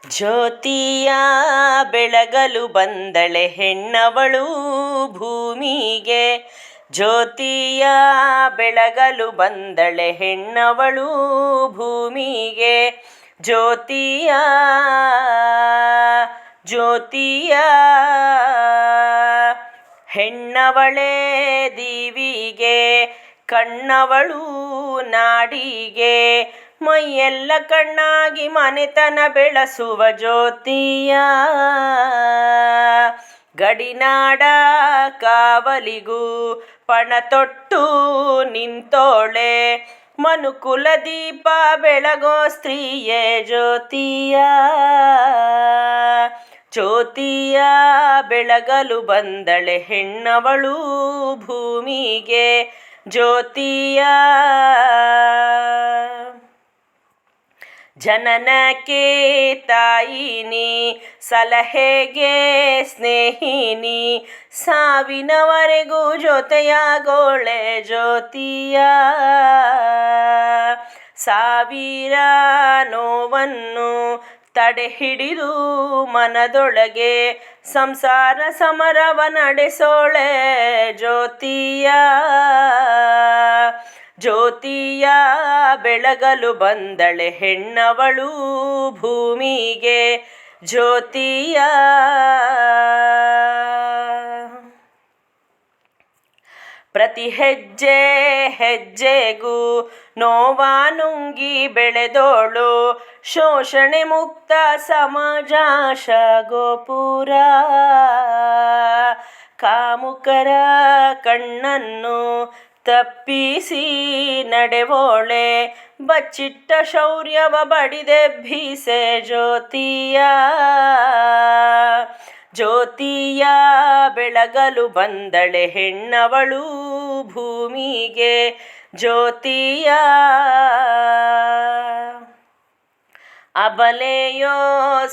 ಜ್ಯೋತಿಯ ಬೆಳಗಲು ಬಂದಳೆ ಹೆಣ್ಣವಳು ಭೂಮಿಗೆ. ಜ್ಯೋತಿಯ ಬೆಳಗಲು ಬಂದಳೆ ಹೆಣ್ಣವಳು ಭೂಮಿಗೆ. ಜ್ಯೋತಿಯ ಹೆಣ್ಣವಳೇ ದೀವಿಗೆ, ಕಣ್ಣವಳು ನಾಡಿಗೆ. ಮೈಯೆಲ್ಲ ಕಣ್ಣಾಗಿ ಮನೆತನ ಬೆಳೆಸುವ ಜ್ಯೋತಿಯ. ಗಡಿನಾಡ ಕಾವಲಿಗೂ ಪಣ ತೊಟ್ಟು ನಿಂತೋಳೆ, ಮನುಕುಲ ದೀಪ ಬೆಳಗೋ ಸ್ತ್ರೀಯೇ ಜ್ಯೋತಿಯ. ಜ್ಯೋತಿಯ ಬೆಳಗಲು ಬಂದಳೆ ಹೆಣ್ಣವಳು ಭೂಮಿಗೆ. ಜ್ಯೋತಿಯ ಜನನಕ್ಕೆ ತಾಯಿನಿ, ಸಲಹೆಗೆ ಸ್ನೇಹಿನಿ, ಸಾವಿನವರೆಗೂ ಜೊತೆಯಾಗೋಳೆ ಜ್ಯೋತಿಯ. ಸಾವಿರ ನೋವನ್ನು ತಡೆ ಹಿಡಿದು ಮನದೊಳಗೆ ಸಂಸಾರ ಸಮರವ ನಡೆಸೋಳೆ ಜ್ಯೋತಿಯ. ಜ್ಯೋತಿಯ ಬೆಳಗಲು ಬಂದಳೆ ಹೆಣ್ಣವಳು ಭೂಮಿಗೆ. ಜ್ಯೋತಿಯ ಪ್ರತಿ ಹೆಜ್ಜೆ ಹೆಜ್ಜೆಗೂ ನೋವಾನುಂಗಿ ಬೆಳೆದೋಳು, ಶೋಷಣೆ ಮುಕ್ತ ಸಮಾಜ ಗೋಪುರ. ಕಾಮುಕರ ಕಣ್ಣನ್ನು ತಪ್ಪಿಸಿ ನಡೆವೋಳೆ, ಬಚ್ಚಿಟ್ಟ ಶೌರ್ಯವ ಬಡಿದೆಬ್ಬಿಸೆ ಜ್ಯೋತಿಯ. ಜ್ಯೋತಿಯ ಬೆಳಗಲು ಬಂದಳೆ ಹೆಣ್ಣವಳು ಭೂಮಿಗೆ. ಜ್ಯೋತಿಯ ಅಬಲೆಯೋ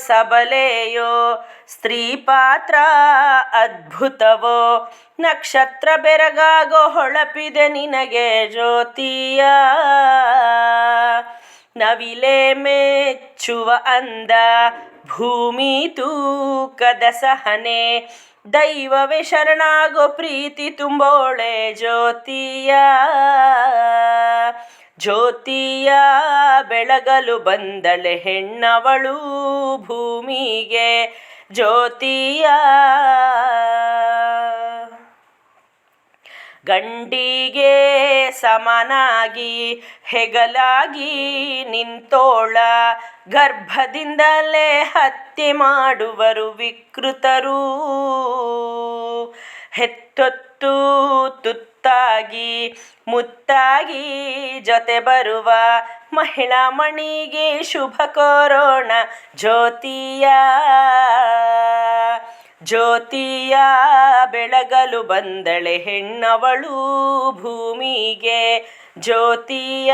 ಸಬಲೆಯೋ ಸ್ತ್ರೀ ಪಾತ್ರ ಅದ್ಭುತವೋ, ನಕ್ಷತ್ರ ಬೆರಗಾಗೋ ಹೊಳಪಿದೆ ನಿನಗೆ ಜ್ಯೋತಿಯ. ನವಿಲೆ ಮೆಚ್ಚುವ ಅಂದ, ಭೂಮಿ ತೂಕದ ಸಹನೆ, ದೈವವೇ ಶರಣಾಗೋ ಪ್ರೀತಿ ತುಂಬೋಳೆ ಜ್ಯೋತಿಯ. ಜ್ಯೋತಿಯ ಬೆಳಗಲು ಬಂದಳೆ ಹೆಣ್ಣವಳು ಭೂಮಿಗೆ. ಜ್ಯೋತಿಯ ಗಂಡಿಗೆ ಸಮನಾಗಿ ಹೆಗಲಾಗಿ ನಿಂತೋಳ, ಗರ್ಭದಿಂದಲೇ ಹತ್ಯೆ ಮಾಡುವರು ವಿಕೃತರು. ಹೆತ್ತೊತ್ತು ತುತ್ತಾಗಿ ಮುತ್ತಾಗಿ ಜೊತೆ ಬರುವ ಮಹಿಳಾ ಮಣಿಗೆ ಶುಭ ಕೋರೋಣ ಜ್ಯೋತಿಯ. ಜ್ಯೋತಿಯ ಬೆಳಗಲು ಬಂದಳೆ ಹೆಣ್ಣವಳು ಭೂಮಿಗೆ. ಜ್ಯೋತಿಯ